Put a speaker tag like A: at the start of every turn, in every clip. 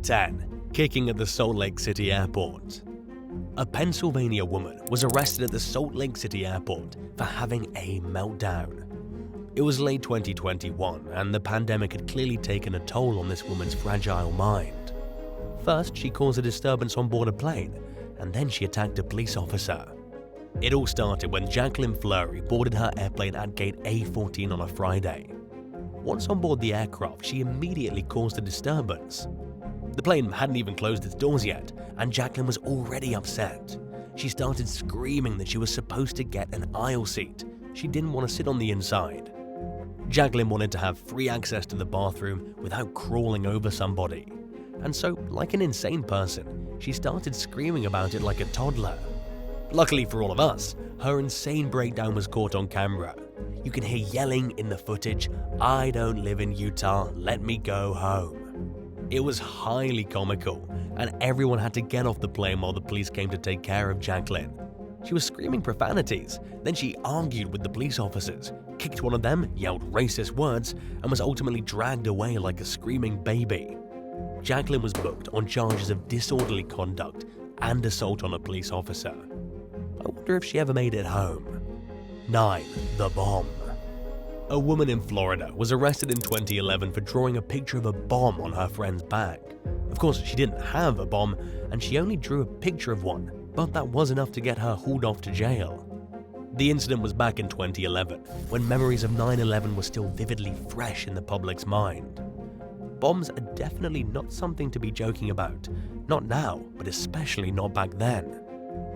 A: 10. Kicking at the Salt Lake City Airport. A Pennsylvania woman was arrested at the Salt Lake City Airport for having a meltdown. It was late 2021, and the pandemic had clearly taken a toll on this woman's fragile mind. First, she caused a disturbance on board a plane, and then she attacked a police officer. It all started when Jacqueline Fleury boarded her airplane at gate A14 on a Friday. Once on board the aircraft, she immediately caused a disturbance. The plane hadn't even closed its doors yet, and Jacqueline was already upset. She started screaming that she was supposed to get an aisle seat. She didn't want to sit on the inside. Jacqueline wanted to have free access to the bathroom without crawling over somebody. And so, like an insane person, she started screaming about it like a toddler. Luckily for all of us, her insane breakdown was caught on camera. You can hear yelling in the footage, "I don't live in Utah, let me go home." It was highly comical, and everyone had to get off the plane while the police came to take care of Jacqueline. She was screaming profanities, then she argued with the police officers, kicked one of them, yelled racist words, and was ultimately dragged away like a screaming baby. Jacqueline was booked on charges of disorderly conduct and assault on a police officer. I wonder if she ever made it home. 9. The bomb. A woman in Florida was arrested in 2011 for drawing a picture of a bomb on her friend's bag. Of course, she didn't have a bomb, and she only drew a picture of one, but that was enough to get her hauled off to jail. The incident was back in 2011, when memories of 9/11 were still vividly fresh in the public's mind. Bombs are definitely not something to be joking about. Not now, but especially not back then.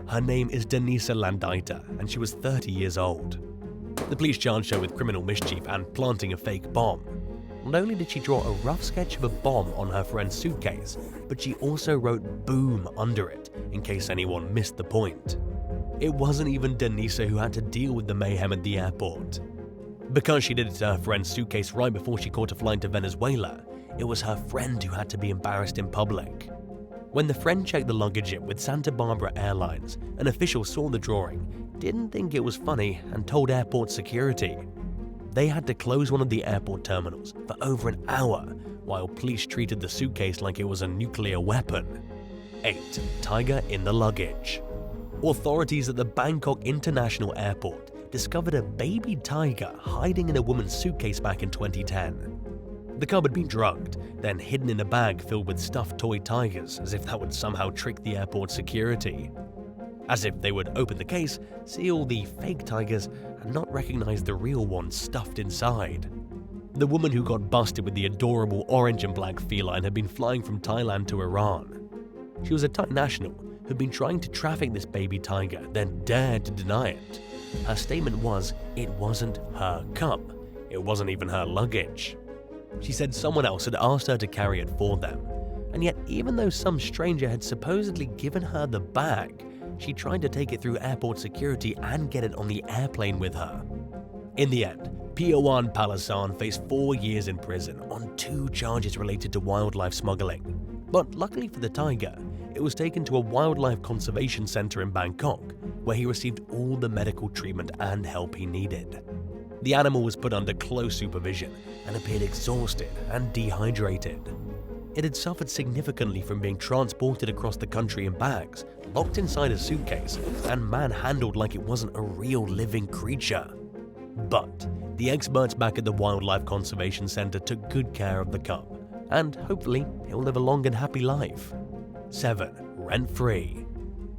A: Her name is Denisa Landaita, and she was 30 years old. The police charged her with criminal mischief and planting a fake bomb. Not only did she draw a rough sketch of a bomb on her friend's suitcase, but she also wrote "boom" under it, in case anyone missed the point. It wasn't even Denisa who had to deal with the mayhem at the airport. Because she did it to her friend's suitcase right before she caught a flight to Venezuela, it was her friend who had to be embarrassed in public. When the friend checked the luggage in with Santa Barbara Airlines, an official saw the drawing, didn't think it was funny, and told airport security. They had to close one of the airport terminals for over an hour while police treated the suitcase like it was a nuclear weapon. 8. Tiger in the luggage. Authorities at the Bangkok International Airport discovered a baby tiger hiding in a woman's suitcase back in 2010. The cub had been drugged, then hidden in a bag filled with stuffed toy tigers, as if that would somehow trick the airport security. As if they would open the case, see all the fake tigers, and not recognize the real ones stuffed inside. The woman who got busted with the adorable orange and black feline had been flying from Thailand to Iran. She was a Thai national who'd been trying to traffic this baby tiger, then dared to deny it. Her statement was, it wasn't her cub. It wasn't even her luggage. She said someone else had asked her to carry it for them, and yet even though some stranger had supposedly given her the bag, she tried to take it through airport security and get it on the airplane with her. In the end, Piowan Palasan faced 4 years in prison on 2 charges related to wildlife smuggling. But luckily for the tiger, it was taken to a wildlife conservation center in Bangkok, where he received all the medical treatment and help he needed. The animal was put under close supervision and appeared exhausted and dehydrated. It had suffered significantly from being transported across the country in bags, locked inside a suitcase, and manhandled like it wasn't a real living creature. But the experts back at the Wildlife Conservation Center took good care of the cub, and hopefully he'll live a long and happy life. 7. Rent-free.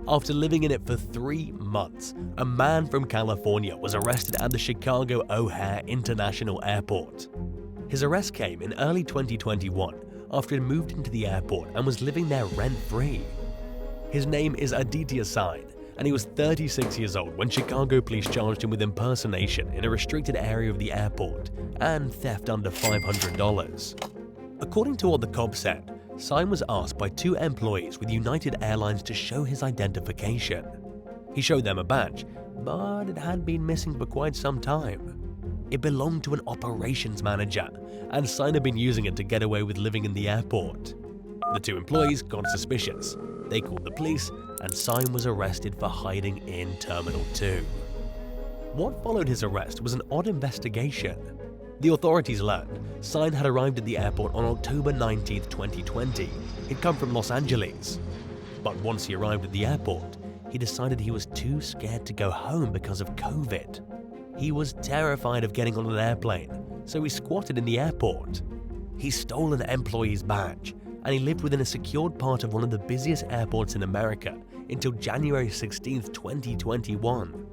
A: After living in it for 3 months, a man from California was arrested at the Chicago O'Hare International Airport. His arrest came in early 2021 after he moved into the airport and was living there rent-free. His name is Aditya Sain, and he was 36 years old when Chicago police charged him with impersonation in a restricted area of the airport and theft under $500. According to what the cops said, Sain was asked by 2 employees with United Airlines to show his identification. He showed them a badge, but it had been missing for quite some time. It belonged to an operations manager, and Sain had been using it to get away with living in the airport. The 2 employees got suspicious. They called the police, and Sain was arrested for hiding in Terminal 2. What followed his arrest was an odd investigation. The authorities learned Sign had arrived at the airport on October 19, 2020. He'd come from Los Angeles. But once he arrived at the airport, he decided he was too scared to go home because of COVID. He was terrified of getting on an airplane, so he squatted in the airport. He stole an employee's badge, and he lived within a secured part of one of the busiest airports in America until January 16, 2021.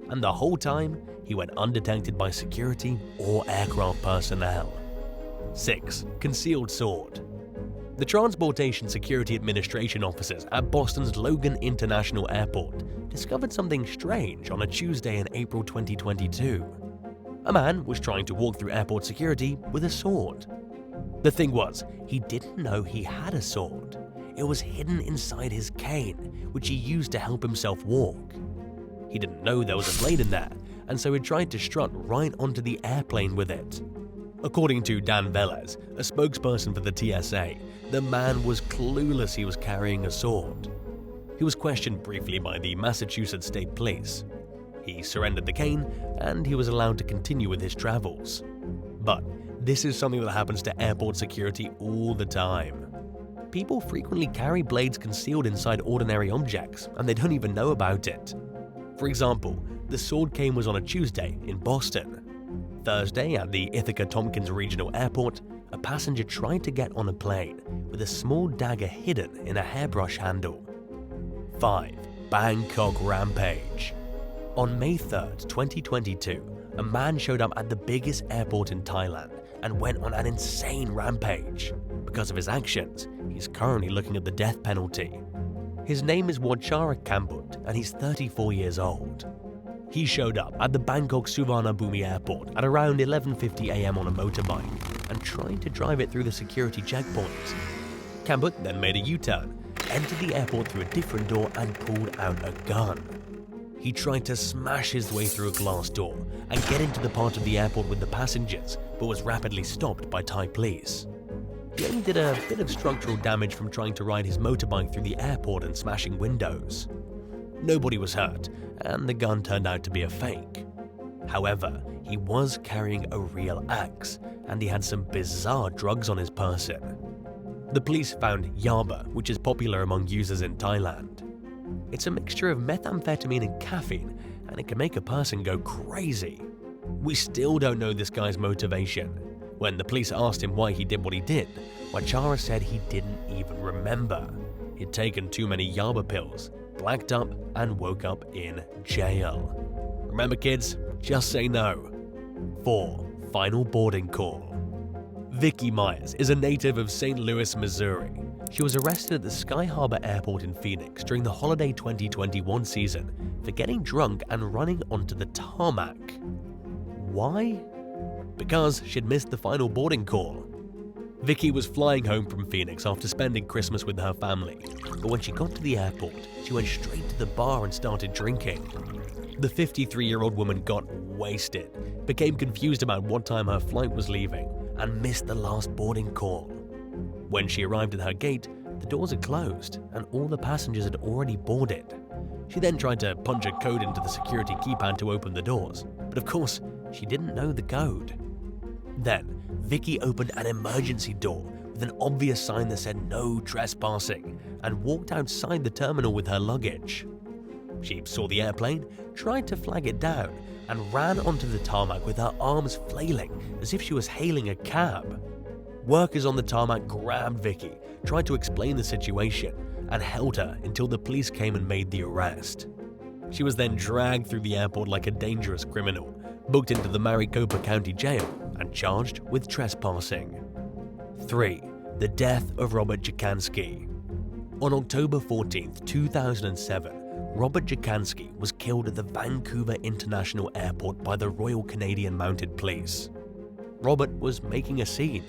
A: And the whole time, he went undetected by security or aircraft personnel. 6. Concealed sword. The Transportation Security Administration officers at Boston's Logan International Airport discovered something strange on a Tuesday in April 2022. A man was trying to walk through airport security with a sword. The thing was, he didn't know he had a sword. It was hidden inside his cane, which he used to help himself walk. He didn't know there was a blade in there, and so he tried to strut right onto the airplane with it. According to Dan Velez, a spokesperson for the TSA, the man was clueless he was carrying a sword. He was questioned briefly by the Massachusetts State Police. He surrendered the cane, and he was allowed to continue with his travels. But this is something that happens to airport security all the time. People frequently carry blades concealed inside ordinary objects, and they don't even know about it. For example, the sword cane was on a Tuesday in Boston. Thursday, at the Ithaca Tompkins Regional Airport, a passenger tried to get on a plane with a small dagger hidden in a hairbrush handle. 5. Bangkok rampage. On May 3, 2022, a man showed up at the biggest airport in Thailand and went on an insane rampage. Because of his actions, he's currently looking at the death penalty. His name is Wachara Kambut, and he's 34 years old. He showed up at the Bangkok Suvarnabhumi airport at around 11:50 a.m. on a motorbike and tried to drive it through the security checkpoints. Kambut then made a U-turn, entered the airport through a different door and pulled out a gun. He tried to smash his way through a glass door and get into the part of the airport with the passengers, but was rapidly stopped by Thai police. He only did a bit of structural damage from trying to ride his motorbike through the airport and smashing windows. Nobody was hurt, and the gun turned out to be a fake. However, he was carrying a real axe, and he had some bizarre drugs on his person. The police found yaba, which is popular among users in Thailand. It's a mixture of methamphetamine and caffeine, and it can make a person go crazy. We still don't know this guy's motivation. When the police asked him why he did what he did, Wachara said he didn't even remember. He'd taken too many yaba pills, blacked up, and woke up in jail. Remember kids, just say no. 4. Final boarding call. Vicky Myers is a native of St. Louis, Missouri. She was arrested at the Sky Harbor Airport in Phoenix during the holiday 2021 season for getting drunk and running onto the tarmac. Why? Because she'd missed the final boarding call. Vicky was flying home from Phoenix after spending Christmas with her family, but when she got to the airport, she went straight to the bar and started drinking. The 53-year-old woman got wasted, became confused about what time her flight was leaving, and missed the last boarding call. When she arrived at her gate, the doors had closed and all the passengers had already boarded. She then tried to punch a code into the security keypad to open the doors, but of course, she didn't know the code. Then, Vicky opened an emergency door with an obvious sign that said no trespassing and walked outside the terminal with her luggage. She saw the airplane, tried to flag it down, and ran onto the tarmac with her arms flailing as if she was hailing a cab. Workers on the tarmac grabbed Vicky, tried to explain the situation, and held her until the police came and made the arrest. She was then dragged through the airport like a dangerous criminal, booked into the Maricopa County Jail, and charged with trespassing. 3. The death of Robert Jacansky. On October 14, 2007, Robert Jacansky was killed at the Vancouver International Airport by the Royal Canadian Mounted Police. Robert was making a scene.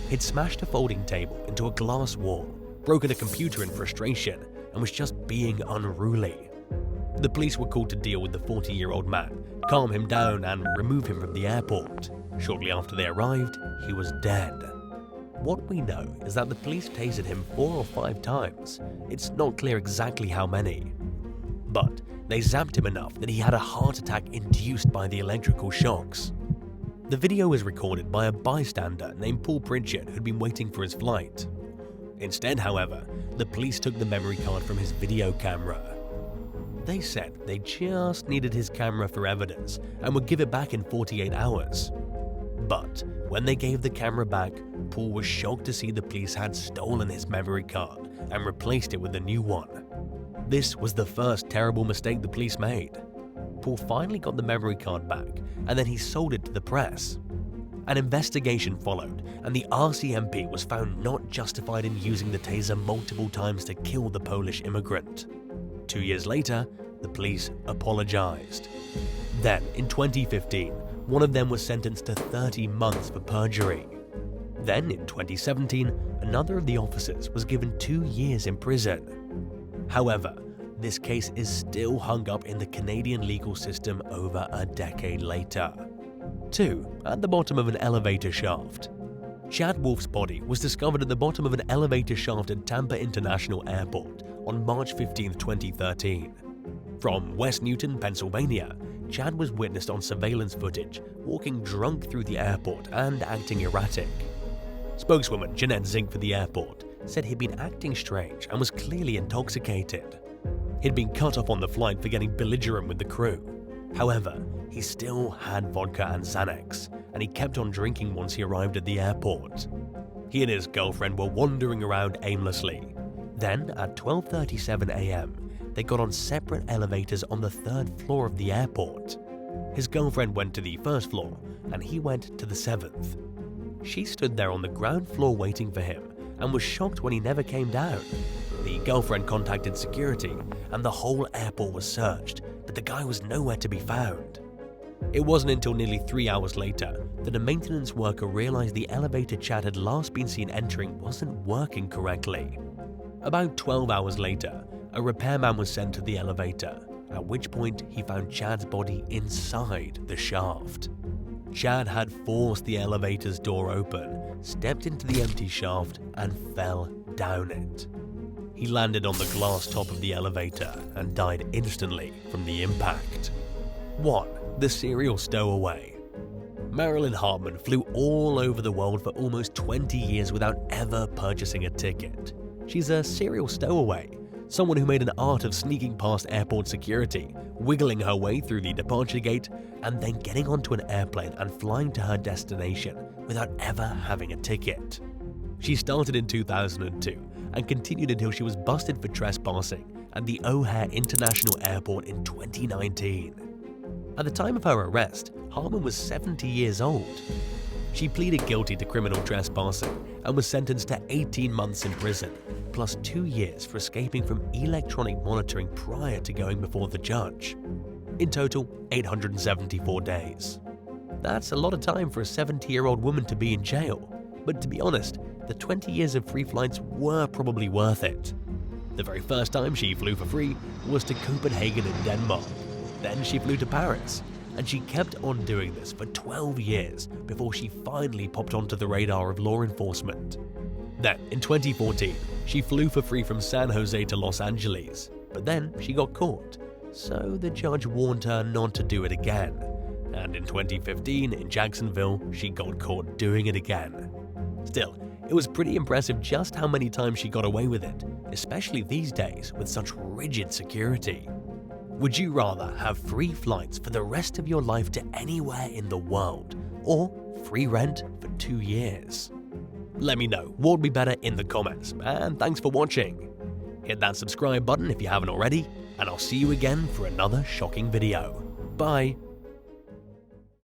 A: He'd smashed a folding table into a glass wall, broken a computer in frustration, and was just being unruly. The police were called to deal with the 40-year-old man, calm him down, and remove him from the airport. Shortly after they arrived, he was dead. What we know is that the police tasered him 4 or 5 times. It's not clear exactly how many. But they zapped him enough that he had a heart attack induced by the electrical shocks. The video was recorded by a bystander named Paul Pritchard who'd been waiting for his flight. Instead, however, the police took the memory card from his video camera. They said they just needed his camera for evidence and would give it back in 48 hours. But when they gave the camera back, Paul was shocked to see the police had stolen his memory card and replaced it with a new one. This was the first terrible mistake the police made. Paul finally got the memory card back, and then he sold it to the press. An investigation followed, and the RCMP was found not justified in using the taser multiple times to kill the Polish immigrant. 2 years later, the police apologized. Then, in 2015, one of them was sentenced to 30 months for perjury. Then, in 2017, another of the officers was given 2 years in prison. However, this case is still hung up in the Canadian legal system over a decade later. 2. At the bottom of an elevator shaft. Chad Wolf's body was discovered at the bottom of an elevator shaft at Tampa International Airport on March 15, 2013. From West Newton, Pennsylvania, Chad was witnessed on surveillance footage walking drunk through the airport and acting erratic. Spokeswoman Jeanette Zink for the airport said he'd been acting strange and was clearly intoxicated. He'd been cut off on the flight for getting belligerent with the crew. However, he still had vodka and Xanax, and he kept on drinking once he arrived at the airport. He and his girlfriend were wandering around aimlessly. Then, at 12:37 a.m., they got on separate elevators on the 3rd floor of the airport. His girlfriend went to the 1st floor, and he went to the 7th. She stood there on the ground floor waiting for him, and was shocked when he never came down. The girlfriend contacted security, and the whole airport was searched, but the guy was nowhere to be found. It wasn't until nearly 3 hours later that a maintenance worker realized the elevator Chad had last been seen entering wasn't working correctly. About 12 hours later, a repairman was sent to the elevator, at which point he found Chad's body inside the shaft. Chad had forced the elevator's door open, stepped into the empty shaft, and fell down it. He landed on the glass top of the elevator and died instantly from the impact. 1. The serial stowaway. Marilyn Hartman flew all over the world for almost 20 years without ever purchasing a ticket. She's a serial stowaway, someone who made an art of sneaking past airport security, wiggling her way through the departure gate, and then getting onto an airplane and flying to her destination without ever having a ticket. She started in 2002 and continued until she was busted for trespassing at the O'Hare International Airport in 2019. At the time of her arrest, Hartman was 70 years old. She pleaded guilty to criminal trespassing and was sentenced to 18 months in prison, plus 2 years for escaping from electronic monitoring prior to going before the judge. In total, 874 days. That's a lot of time for a 70-year-old woman to be in jail, but to be honest, the 20 years of free flights were probably worth it. The very first time she flew for free was to Copenhagen in Denmark. Then she flew to Paris, and she kept on doing this for 12 years before she finally popped onto the radar of law enforcement. Then, in 2014, she flew for free from San Jose to Los Angeles, but then she got caught, so the judge warned her not to do it again. And in 2015, in Jacksonville, she got caught doing it again. Still, it was pretty impressive just how many times she got away with it, especially these days with such rigid security. Would you rather have free flights for the rest of your life to anywhere in the world, or free rent for 2 years? Let me know what would be better in the comments, and thanks for watching. Hit that subscribe button if you haven't already, and I'll see you again for another shocking video. Bye.